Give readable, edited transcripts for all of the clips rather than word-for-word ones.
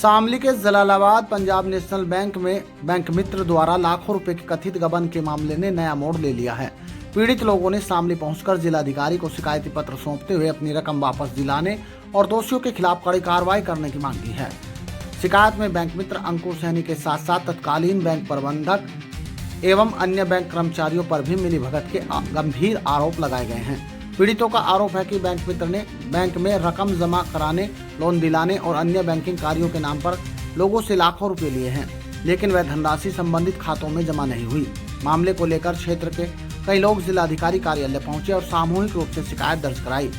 शामली के Jalalabad Punjab national bank में bank मित्र द्वारा लाखों रुपए के कथित गबन के मामले ने नया मोड़ ले लिया है। पीड़ित लोगों ने शामली पहुंचकर जिलाधिकारी को शिकायती पत्र सौंपते हुए अपनी रकम वापस दिलाने और दोषियों के खिलाफ कड़ी कार्रवाई करने की मांग की है। शिकायत में बैंक मित्र अंकुर सैनी के साथ साथ तत्कालीन बैंक प्रबंधक एवं अन्य बैंक कर्मचारियों पर भी मिलीभगत के गंभीर आरोप लगाए गए हैं। पीड़ितों का आरोप है कि बैंक मित्र ने बैंक में रकम जमा कराने, लोन दिलाने और अन्य बैंकिंग कार्यों के नाम पर लोगों से लाखों रुपए लिए हैं, लेकिन वह धनराशि संबंधित खातों में जमा नहीं हुई। मामले को लेकर क्षेत्र के कई लोग जिलाधिकारी कार्यालय पहुंचे और सामूहिक रूप से शिकायत दर्ज कराई।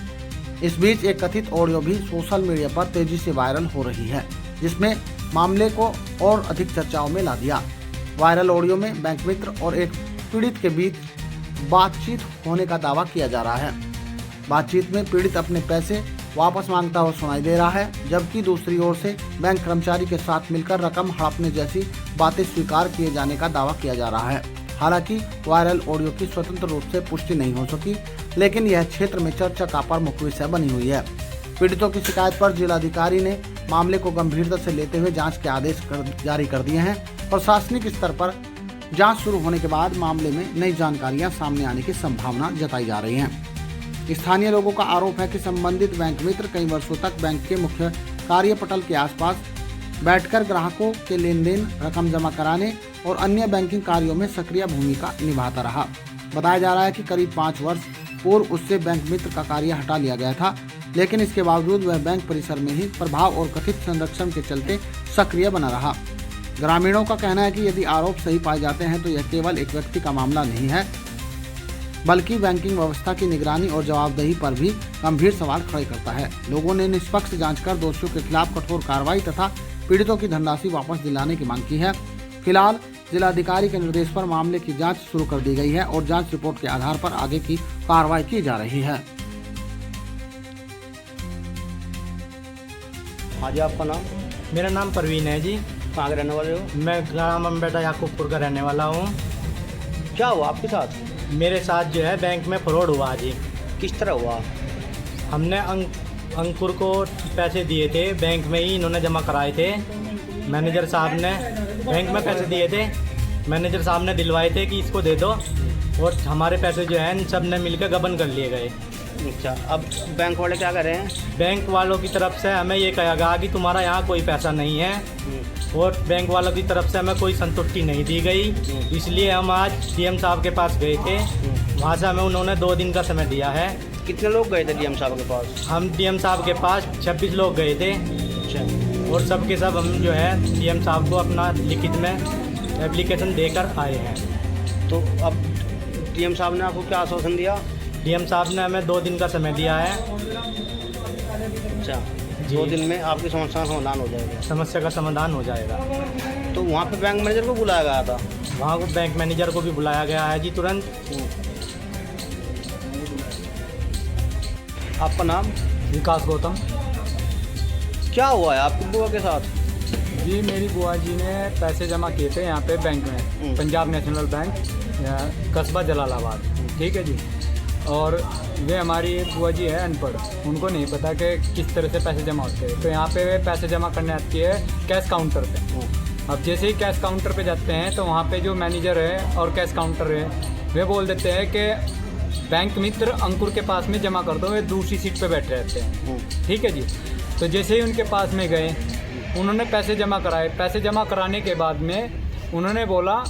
इस बीच एक कथित ऑडियो भी सोशल मीडिया पर तेजी से वायरल हो रही है, जिसमें मामले को और अधिक चर्चाओं में ला दिया। वायरल ऑडियो में बैंक मित्र और एक पीड़ित के बीच बातचीत होने का दावा किया जा रहा है। बातचीत में पीड़ित अपने पैसे वापस मांगता हुआ सुनाई दे रहा है, जबकि दूसरी ओर से बैंक कर्मचारी के साथ मिलकर रकम हड़पने जैसी बातें स्वीकार किए जाने का दावा किया जा रहा है। हालांकि वायरल ऑडियो की स्वतंत्र रूप से पुष्टि नहीं हो सकी, लेकिन यह क्षेत्र में चर्चा का प्रमुख विषय बनी हुई है। पीड़ितों की शिकायत पर जिलाधिकारी ने मामले को गंभीरता से लेते हुए जांच के आदेश जारी कर दिए हैं। प्रशासनिक स्तर पर जांच शुरू होने के बाद मामले में नई जानकारियां सामने आने की संभावना जताई जा रही है। स्थानीय लोगों का आरोप है कि संबंधित बैंक मित्र कई वर्षों तक बैंक के मुख्य कार्यपटल के आसपास बैठकर ग्राहकों के लेन देन, रकम जमा कराने और अन्य बैंकिंग कार्यों में सक्रिय भूमिका निभाता रहा। बताया जा रहा है कि करीब 5 वर्ष पूर्व उससे बैंक मित्र का कार्य हटा लिया गया था, लेकिन इसके बावजूद वह बैंक परिसर में ही प्रभाव और कथित संरक्षण के चलते सक्रिय बना रहा। ग्रामीणों का कहना है कि यदि आरोप सही पाए जाते हैं तो यह केवल एक व्यक्ति का मामला नहीं है, बल्कि बैंकिंग व्यवस्था की निगरानी और जवाबदेही पर भी गंभीर सवाल खड़े करता है। लोगों ने निष्पक्ष जांच कर दोषियों के खिलाफ कठोर कार्रवाई तथा पीड़ितों की धनराशि वापस दिलाने की मांग की है। फिलहाल जिलाधिकारी के निर्देश पर मामले की जांच शुरू कर दी गई है और जांच रिपोर्ट के आधार पर आगे की कार्रवाई की जा रही है। हाँ जी, आपका नाम? मेरा नाम परवीन है जी। कहाँ के रहने वाले हो? मैं ग्राम अम्बेटा याकूबपुर का रहने वाला हूँ। क्या हुआ आपके साथ? मेरे साथ जो है बैंक में फ्रॉड हुआ जी। किस तरह हुआ? हमने अंकुर को पैसे दिए थे, बैंक में ही इन्होंने जमा कराए थे। मैनेजर साहब ने बैंक में पैसे दिए थे, मैनेजर साहब ने दिलवाए थे कि इसको दे दो, और हमारे पैसे जो हैं सब ने मिलकर गबन कर लिए गए। अच्छा, अब बैंक वाले क्या कर रहे हैं? बैंक वालों की तरफ से हमें ये कहा गया कि तुम्हारा यहाँ कोई पैसा नहीं है, और बैंक वालों की तरफ से हमें कोई संतुष्टि नहीं दी गई। इसलिए हम आज डीएम साहब के पास गए थे। वहाँ से हमें उन्होंने 2 दिन का समय दिया है। कितने लोग गए थे डीएम साहब के पास? हम डीएम साहब के पास 26 लोग गए थे। अच्छा, और सब के सब हम जो है डीएम साहब को अपना लिखित में एप्लीकेशन देकर आए हैं। तो अब डीएम साहब ने आपको क्या आश्वासन दिया? डीएम साहब ने हमें 2 दिन का समय दिया है। अच्छा, 2 दिन में आपकी समस्या का समाधान हो जाएगा? समस्या का समाधान हो जाएगा। तो वहाँ पे बैंक मैनेजर को बुलाया गया था? वहाँ को बैंक मैनेजर को भी बुलाया गया है जी तुरंत। आपका नाम? विकास गौतम। क्या हुआ है आपकी बुआ के साथ? जी, मेरी बुआ जी ने पैसे जमा किए थे यहाँ पे बैंक में, पंजाब नेशनल बैंक, कस्बा जलालाबाद। ठीक है जी। और वे हमारी बुआ जी है अनपढ़, उनको नहीं पता कि किस तरह से पैसे जमा होते हैं। तो यहाँ पे वे पैसे जमा करने आती है कैश काउंटर पे। अब जैसे ही कैश काउंटर पे जाते हैं तो वहाँ पे जो मैनेजर है और कैश काउंटर है, वे बोल देते हैं कि बैंक मित्र अंकुर के पास में जमा कर दो, वे दूसरी सीट पे बैठे रहते हैं। ठीक है जी। तो जैसे ही उनके पास में गए, उन्होंने पैसे जमा कराए। पैसे जमा कराने के बाद में उन्होंने बोला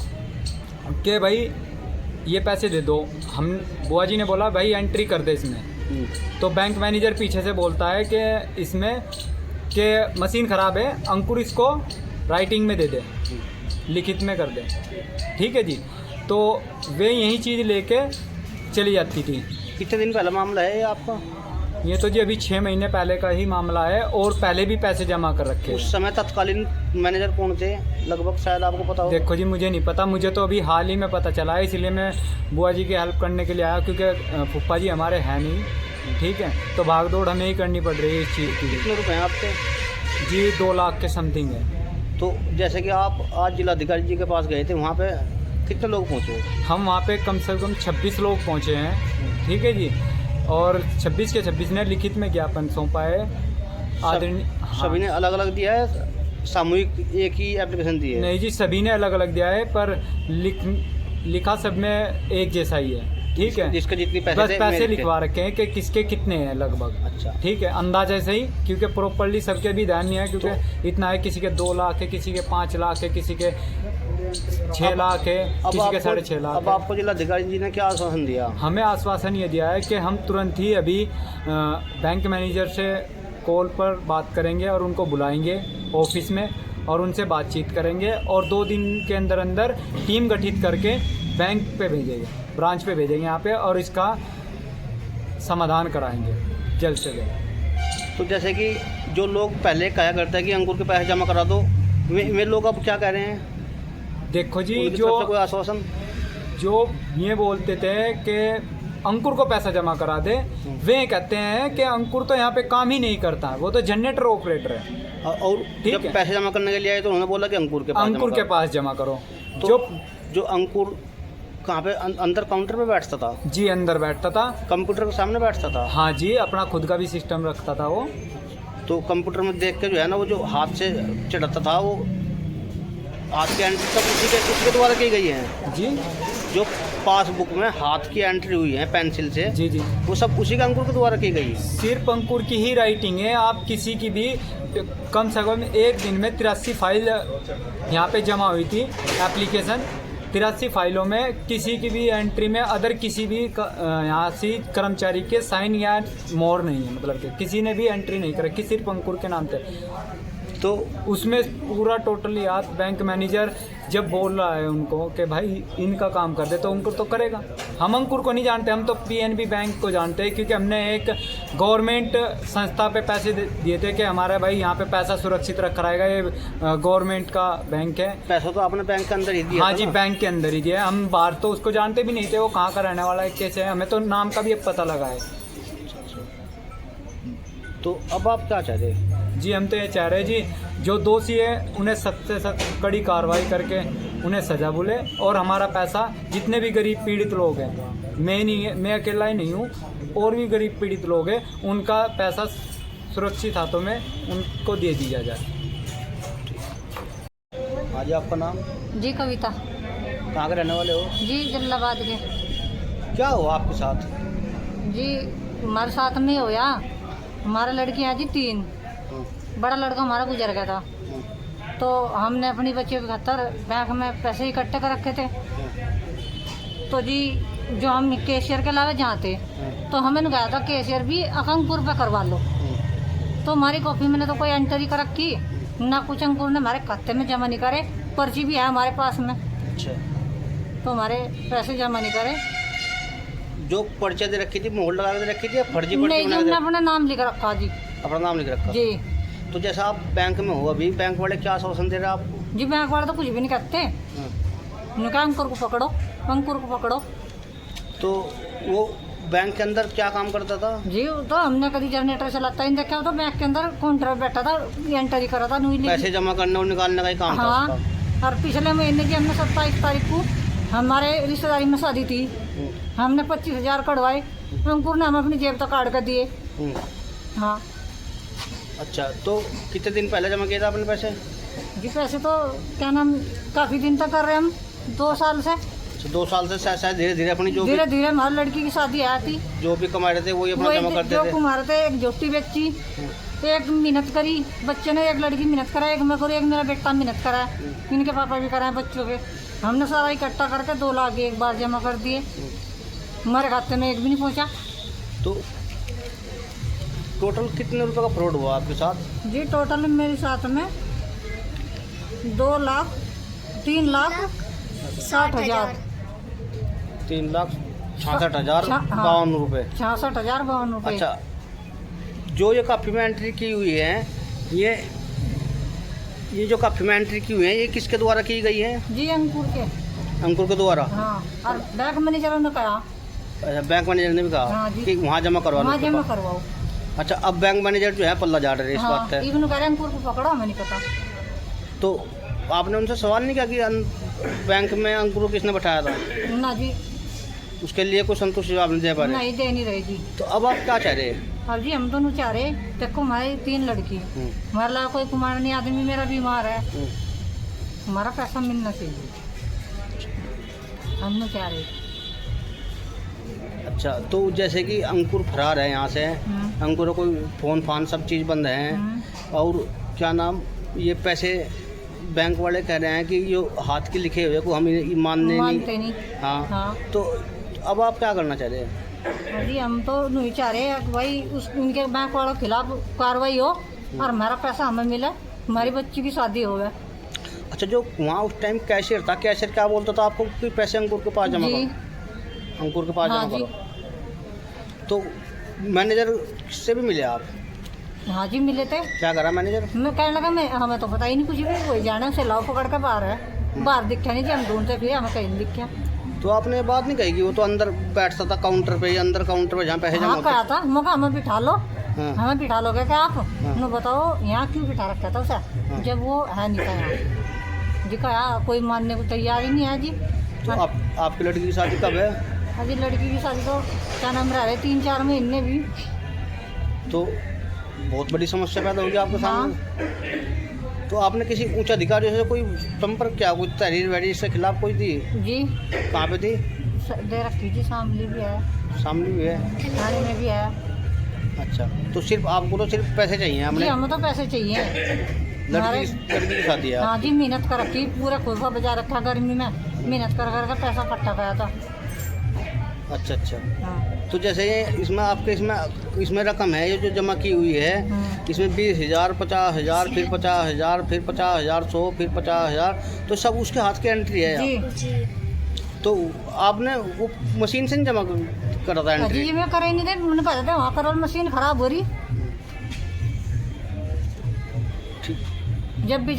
कि भाई ये पैसे दे दो। हम बुआ जी ने बोला भाई एंट्री कर दे इसमें। तो बैंक मैनेजर पीछे से बोलता है कि इसमें कि मशीन ख़राब है, अंकुर इसको राइटिंग में दे दे, लिखित में कर दे। ठीक है जी। तो वे यही चीज़ लेके चली जाती थी। कितने दिन पहला मामला है ये आपका? ये तो जी अभी 6 महीने पहले का ही मामला है, और पहले भी पैसे जमा कर रखे। उस समय तत्कालीन मैनेजर कौन थे लगभग, शायद आपको पता हो? देखो जी, मुझे नहीं पता, मुझे तो अभी हाल ही में पता चला है, इसलिए मैं बुआ जी की हेल्प करने के लिए आया, क्योंकि फूफा जी हमारे हैं नहीं। ठीक है, तो भाग दौड़ हमें ही करनी पड़ रही है इस चीज़ की। कितने रुपए हैं आपके? जी 2 लाख के समथिंग है। तो जैसे कि आप आज जिलाधिकारी जी के पास गए थे, वहाँ पे कितने लोग पहुँचे? हम वहाँ पे कम से कम 26 लोग पहुँचे हैं। ठीक है जी। और 26 के 26 ने लिखित में ज्ञापन सौंपा है। सभी ने अलग अलग दिया है? सामूहिक एक ही एप्लीकेशन दी है? नहीं जी, सभी ने अलग अलग दिया है, पर लिखा सब में एक जैसा ही है। ठीक है, जिसके जितनी बस पैसे पैसे लिखवा रखे हैं कि किसके कितने हैं लगभग। अच्छा। ठीक है, अंदाजा से ही, क्योंकि प्रॉपरली सबके भी ध्यान नहीं है, क्योंकि इतना है, किसी के 2 लाख है, किसी के 5 लाख है, किसी के 6 लाख है, किसी के 6.5 लाख अब है। आपको जिलाधिकारी जी ने क्या आश्वासन दिया? हमें आश्वासन ये दिया है कि हम तुरंत ही अभी बैंक मैनेजर से कॉल पर बात करेंगे और उनको बुलाएंगे ऑफिस में और उनसे बातचीत करेंगे, और 2 दिन के अंदर अंदर टीम गठित करके बैंक पे भेजेंगे, ब्रांच पे भेजेंगे यहाँ पे, और इसका समाधान कराएंगे जल्द से जल्द। तो जैसे कि जो लोग पहले कहा करते हैं कि अंकुर के पैसे जमा करा दो, वे लोग अब क्या कह रहे हैं? देखो जी, उनकी तरफ से कोई आश्वासन? जो ये बोलते थे कि अंकुर को पैसा जमा करा दे, वे कहते हैं कि अंकुर तो यहाँ पे काम ही नहीं करता, वो तो जनरेटर ऑपरेटर है। और ठीक जब है। पैसे जमा करने के लिए आए तो उन्होंने बोला कि अंकुर के पास जमा करो। तो जो अंकुर कहाँ पे अंदर काउंटर पे बैठता था? जी, अंदर बैठता था, कंप्यूटर के सामने बैठता था? हाँ जी, अपना खुद का भी सिस्टम रखता था वो। तो कंप्यूटर में देख के जो है ना, वो जो हाथ से चढ़ाता था, वो हाथ की एंट्री सब उसके द्वारा की गई है जी जो पासबुक में हाथ की एंट्री हुई है पेंसिल से, जी जी, वो सब उसी के अंकुर के द्वारा की गई है। सिर्फ अंकुर की ही राइटिंग है। आप किसी की भी कम से कम एक दिन में 83 फाइल यहाँ पे जमा हुई थी एप्लीकेशन। 83 फाइलों में किसी की भी एंट्री में अदर किसी भी यहाँ से कर्मचारी के साइन या मोहर नहीं है, मतलब कि किसी ने भी एंट्री नहीं कर रखी, सिर्फ अंकुर के नाम पे। तो उसमें पूरा टोटली आप बैंक मैनेजर जब बोल रहा है उनको कि भाई इनका काम कर दे, तो अंकुर तो करेगा। हम अंकुर को नहीं जानते, हम तो पीएनबी बैंक को जानते हैं, क्योंकि हमने एक गवर्नमेंट संस्था पे पैसे दिए थे कि हमारा भाई यहाँ पे पैसा सुरक्षित रखा रहेगा, ये गवर्नमेंट का बैंक है। पैसा तो आपने बैंक के अंदर ही दिया? हाँ जी, बैंक के अंदर ही दिया। हम बाहर तो उसको जानते भी नहीं थे, वो कहाँ का रहने वाला है, कैसे है, हमें तो नाम का भी पता लगा है। तो अब आप क्या चाहते हैं? जी, हम तो ये चाह रहे हैं जी, जो दोषी है उन्हें सख्त से सख्त कड़ी कार्रवाई करके उन्हें सजा मिले, और हमारा पैसा, जितने भी गरीब पीड़ित लोग हैं, मैं अकेला ही नहीं हूँ, और भी गरीब पीड़ित लोग हैं, उनका पैसा सुरक्षित हाथों में उनको दे दिया जाए। हाँ जी, आपका नाम? जी कविता। कहाँ के रहने वाले हो? जी जलालाबाद के। क्या हुआ आपके साथ? जी हमारे साथ में होया, हमारे लड़की है जी 3, बड़ा लड़का हमारा गुजर गया था, तो हमने अपनी बच्चे के खातर बैंक में पैसे इकट्ठे कर रखे थे। तो जी जो हम कैशियर के अलावा जहाँ थे, तो हमें कहा था कैशियर भी अंकुर पे करवा लो। तो हमारी कॉपी में तो कोई एंट्री कर रखी ना, कुछ अंकुर ने हमारे खाते में जमा नहीं करे, पर्ची भी है हमारे पास में। अच्छा। तो हमारे पैसे जमा नहीं करे। जो पर्चा दे रखी थी, मोहर लगा के रखी थी या फर्जी पर्ची नहीं, बना हमने के? अपना नाम लिख रखा जी। अपना नाम लिख रखा? जी। तो जैसा आप बैंक में हो अभी, बैंक वाले क्या आश्वासन दे रहे हैं आप? जी बैंक वाले तो कुछ भी नहीं कहते, उन्होंने कहा अंकुर को पकड़ो, अंकुर को पकड़ो। तो वो बैंक के अंदर क्या काम करता था? जी तो हमने कभी जनरेटर चलाता ही देखा, तो बैंक के अंदर काउंटर बैठा था, एंट्री करा था, पैसे जमा करने और निकालने का ही काम था हाँ। उसका। और पिछले महीने की हमने 27 तारीख को हमारे रिश्तेदारी में शादी थी, हमने 25,000 कढ़वाए, अंकुर ने हम अपनी जेब तक काट कर दिए। हाँ। अच्छा, तो कितने दिन पहले जमा किया था आपने पैसे? जी पैसे तो क्या नाम काफ़ी दिन तक कर रहे हैं हम, 2 साल से। अच्छा, 2 साल से शायद धीरे धीरे अपनी जो धीरे धीरे हमारी लड़की की शादी आई थी, जो भी कमा रहे थे वही अपना जमा करते जो थे। कुमार थे, एक जोटी बेची, एक मेहनत करी बच्चे ने, एक लड़की मेहनत करा, एक मैं करूँ, एक मेरा बेटा मेहनत करा, इनके पापा भी कराए बच्चों के। हमने सारा इकट्ठा करके 2 लाख एक बार जमा कर दिए, हमारे खाते में एक भी नहीं पहुंचा। तो टोटल कितने रुपए का फ्रॉड हुआ आपके साथ? जी टोटल मेरे साथ में 3,60,000 3,66,052 रुपये। 66,052 रुपये। अच्छा, जो ये काफी में एंट्री की हुई है, ये जो काफी में एंट्री की हुई है, ये किसके द्वारा की गई है? जी अंकुर के। अंकुर के द्वारा? हाँ, और बैंक मैनेजर ने कहा। अच्छा, बैंक मैनेजर ने भी कहा हाँ जी। कि वहाँ जमा करवा वहाँ लो। जमा करवाओ। अच्छा, अब बैंक मैनेजर जो है पल्ला झाड़ रहे हैं इस बात हाँ, पे। इवन कह रहे अंकुर को पकड़ो, हमें नहीं पता। तो आपने उनसे सवाल नहीं किया कि बैंक में अंकुर को किसने बैठाया था? ना जी, उसके लिए कोई संतुष्ट जवाब नहीं दे पा रहे? नहीं दे नहीं रहे जी। तो अब आप क्या चाह रहे हैं? अब जी हम दोनों चाह रहे, देखो हमारी 3 लड़की, हमारा लगा कोई कुमार नहीं आदमी मेरा बीमार है, हमारा पैसा मिलना चाहिए, हम लोग चाह रहे। अच्छा, तो जैसे कि अंकुर फरार है यहाँ से, अंकुर को कोई फ़ोन फान सब चीज़ बंद है, और क्या नाम, ये पैसे बैंक वाले कह रहे हैं कि ये हाथ के लिखे हुए को हम ये मानते नहीं। हाँ, हाँ। तो अब आप क्या करना चाह रहे हैं? अभी हम तो नहीं चाह रहे हैं कि भाई उनके बैंक वालों के खिलाफ कार्रवाई हो और हमारा पैसा हमें मिले, हमारी बच्ची की शादी हो गई। अच्छा, जो वहाँ उस टाइम कैशियर था, कैशियर क्या बोलता था आपको कि पैसे अंकुर के पास जमा जी। करो, अंकुर के पास हाँ जमा जी। करो, तो मैनेजर से भी मिले आप? हाँ जी मिले थे। क्या करा मैनेजर? मैं कहने लगा मैं हमें तो पता ही नहीं कुछ भी, कोई जाने से लाओ पकड़ के बाहर है, बाहर दिखा नहीं जी, हम ढूंढते फिर हमें कहीं नहीं दिखा। तो आपने ये बात नहीं कही कि वो तो अंदर बैठता था काउंटर पे, अंदर काउंटर पे जहाँ पैसे जमा हाँ होते? कहा था, मैं कहा हमें बिठा लो, हाँ। हमें बिठा लोगे क्या आप? उन्होंने बताओ यहाँ क्यों बिठा रखा था उसे, जब वो है नहीं था यहाँ जी, कहा कोई मानने को तैयार ही नहीं है जी। तो आपकी लड़की की शादी कब है? अभी लड़की की शादी तो क्या नाम रह रहे 3-4 महीने भी। तो बहुत बड़ी समस्या पैदा होगी आपके सामने। तो आपने किसी उच्च अधिकारी से कोई संपर्क किया, कोई तहरीर वहरीर से खिलाफ कोई दी? जी कहाँ पे थी? दे रखी जी, शामली भी है, सामने भी है। थाने में भी है अच्छा, तो सिर्फ आपको तो सिर्फ पैसे चाहिए जी, हमने? हमें तो पैसे चाहिए। लड़की की शादी है? हाँ जी, मेहनत कर रखी, पूरा खुरफा बजा रखा गर्मी में, मेहनत कर कर पैसा इकट्ठा पाया था। अच्छा अच्छा। हाँ। तो जैसे ये इसमें आपके इसमें रकम है ये जो जमा की हुई है, इसमें 20,000, 50,000, फिर 50,000, फिर 50,000, 100, फिर 50,000, तो सब उसके हाथ की एंट्री है यहाँ? जी तो आपने वो मशीन से नहीं जमा करा था एंट्री? जी मैं कर ही नहीं थे, मैंने पता था वहाँ करो, मशीन खराब हो रही, जब भी